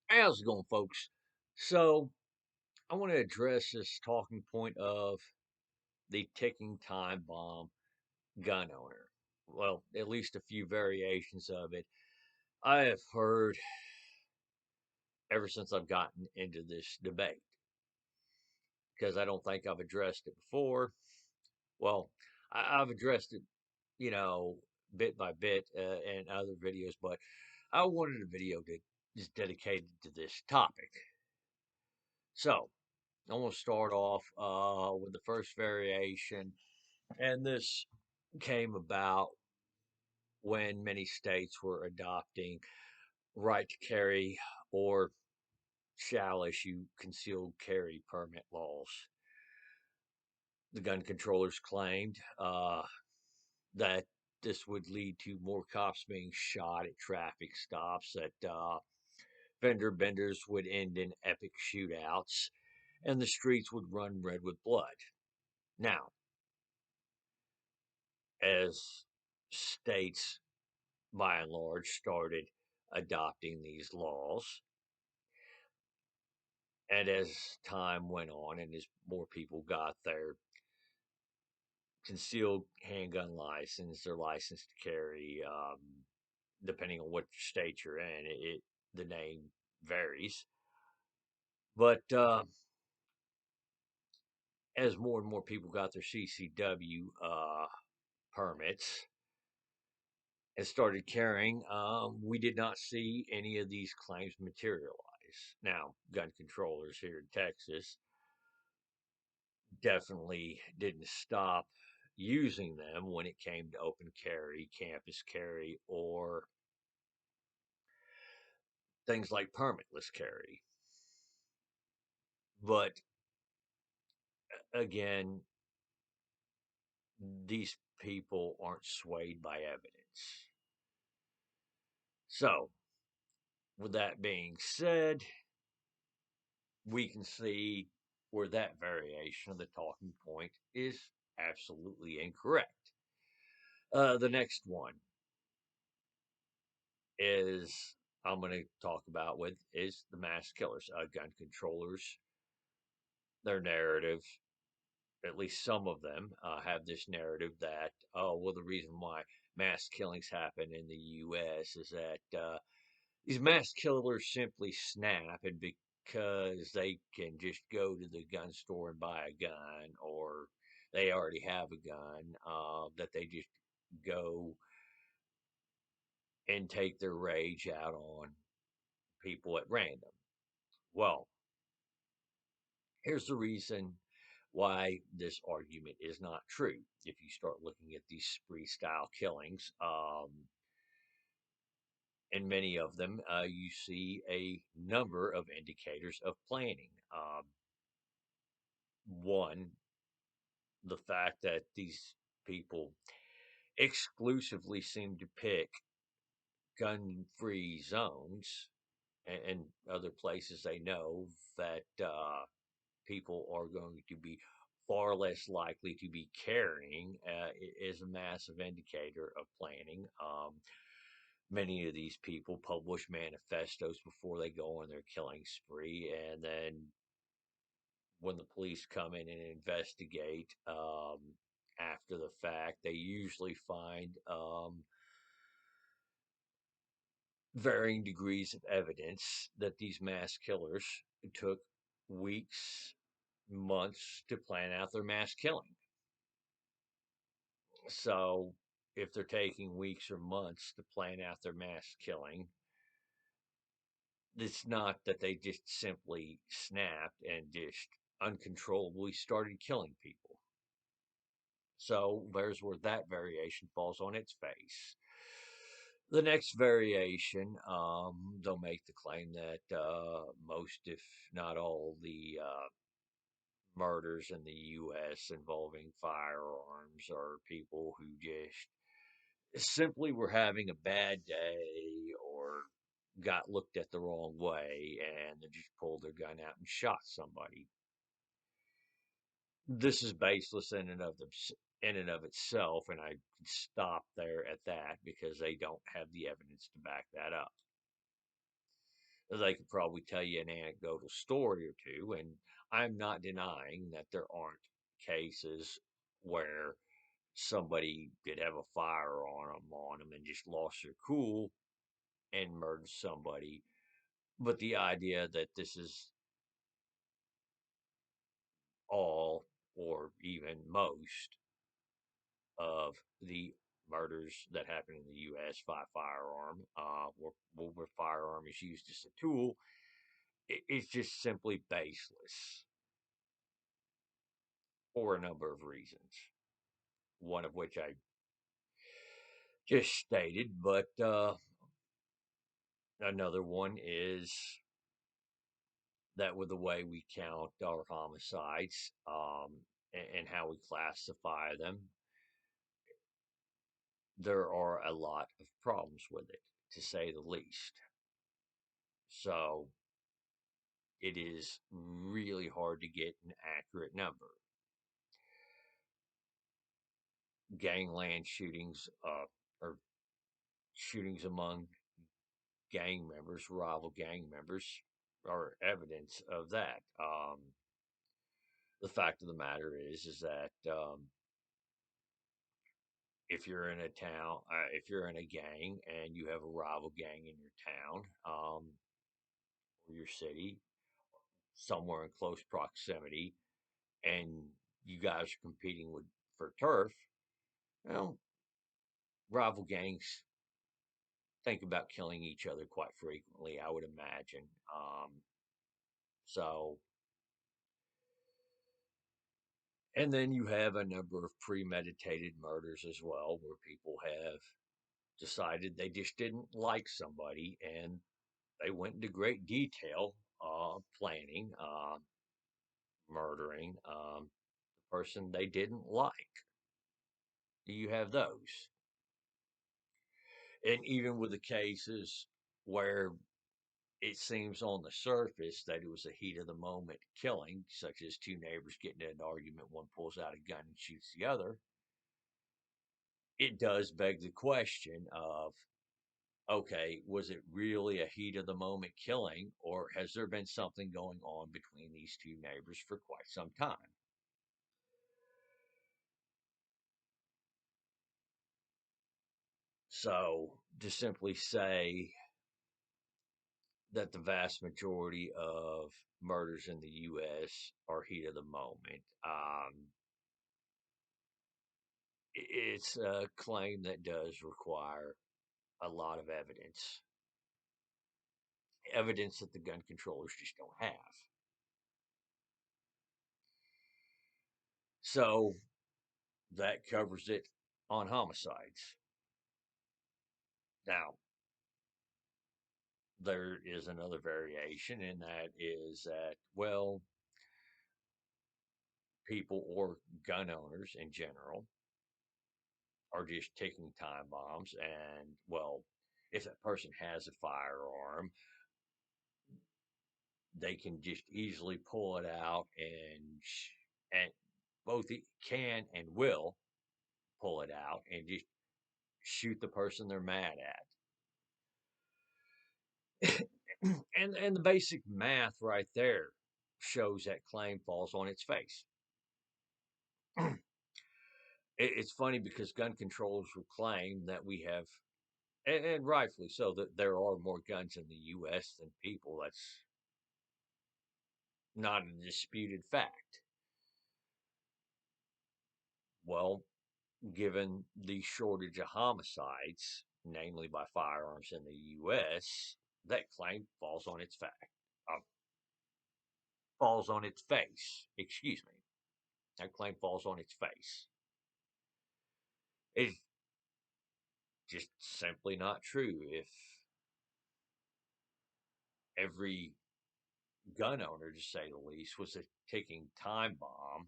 How's it going, folks? So, I want to address this talking point of the ticking time bomb gun owner. Well, at least a few variations of it. I have heard ever since I've gotten into this debate because I don't think I've addressed it before. Well, I've addressed it, you know, bit by bit in other videos, but I wanted a video that is dedicated to this topic. So, I want to start off with the first variation, and this came about when many states were adopting right to carry or shall issue concealed carry permit laws. The gun controllers claimed that this would lead to more cops being shot at traffic stops, that fender benders would end in epic shootouts, and the streets would run red with blood. Now, as states by and large started adopting these laws, and as time went on and as more people got their concealed handgun license, their license to carry, depending on what state you're in, the name varies. But as more and more people got their CCW permits and started carrying, we did not see any of these claims materialize. Now, gun controllers here in Texas definitely didn't stop using them when it came to open carry, campus carry, or things like permitless carry. But again, these people aren't swayed by evidence. So, with that being said, we can see where that variation of the talking point is absolutely incorrect. The next one is I'm going to talk about with is the mass killers, gun controllers. Their narrative, at least some of them, have this narrative that well, the reason why mass killings happen in the U.S. is that these mass killers simply snap, and because they can just go to the gun store and buy a gun, or they already have a gun, that they just go and take their rage out on people at random. Well, here's the reason why this argument is not true. If you start looking at these spree style killings, in many of them, you see a number of indicators of planning. One, the fact that these people exclusively seem to pick gun free zones and other places they know that people are going to be far less likely to be carrying is a massive indicator of planning. Many of these people publish manifestos before they go on their killing spree, and then when the police come in and investigate after the fact, they usually find varying degrees of evidence that these mass killers took weeks, months to plan out their mass killing. So, if they're taking weeks or months to plan out their mass killing, it's not that they just simply snapped and just uncontrollably started killing people. So, there's where that variation falls on its face. The next variation, they'll make the claim that most, if not all, the murders in the U.S. involving firearms are people who just simply were having a bad day or got looked at the wrong way and they just pulled their gun out and shot somebody. This is baseless in and of itself, and I could stop there at that because they don't have the evidence to back that up. They could probably tell you an anecdotal story or two, and I'm not denying that there aren't cases where somebody did have a firearm on them and just lost their cool and murdered somebody. But the idea that this is all or even most of the murders that happen in the U.S. by firearm, where firearm is used as a tool, it's just simply baseless for a number of reasons. One of which I just stated, but another one is that with the way we count our homicides and how we classify them, there are a lot of problems with it, to say the least. So it is really hard to get an accurate number. Gangland shootings, or shootings among gang members, rival gang members, are evidence of that. The fact of the matter is that if you're in a town, if you're in a gang and you have a rival gang in your town or your city, somewhere in close proximity, and you guys are competing with for turf, well, rival gangs think about killing each other quite frequently, I would imagine. So, and then you have a number of premeditated murders as well, where people have decided they just didn't like somebody and they went into great detail planning, murdering the person they didn't like. You have those. And even with the cases where it seems on the surface that it was a heat of the moment killing, such as two neighbors getting in an argument, one pulls out a gun and shoots the other, it does beg the question of, okay, was it really a heat of the moment killing, or has there been something going on between these two neighbors for quite some time? So to simply say that the vast majority of murders in the U.S. are heat of the moment, it's a claim that does require a lot of evidence that the gun controllers just don't have. So that covers it on homicides. Now, there is another variation, and that is that, well, people or gun owners in general are just ticking time bombs. And, well, if that person has a firearm, they can just easily pull it out and both can and will pull it out and just shoot the person they're mad at. And the basic math right there shows that claim falls on its face. It's funny because gun controllers will claim that we have, and rightfully so, that there are more guns in the U.S. than people. That's not a disputed fact. Well, given the shortage of homicides, namely by firearms in the U.S., that claim falls on its uh, falls on its face. Excuse me. That claim falls on its face. It's just simply not true. If every gun owner, to say the least, was a ticking time bomb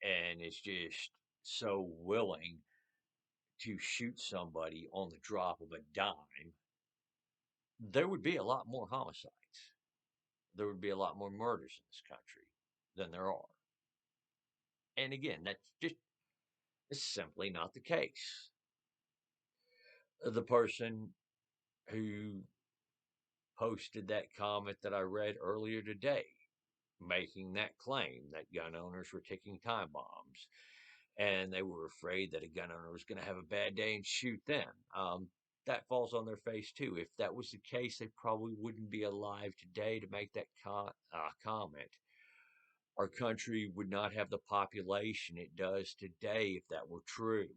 and is just so willing to shoot somebody on the drop of a dime, there would be a lot more homicides. There would be a lot more murders in this country than there are. And again, that's just it's simply not the case. The person who posted that comment that I read earlier today, making that claim that gun owners were ticking time bombs, and they were afraid that a gun owner was going to have a bad day and shoot them. That falls on their face too. If that was the case, they probably wouldn't be alive today to make that comment. Our country would not have the population it does today if that were true.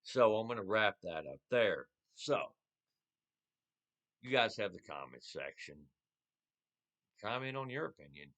So I'm going to wrap that up there. So you guys have the comment section. Comment on your opinion.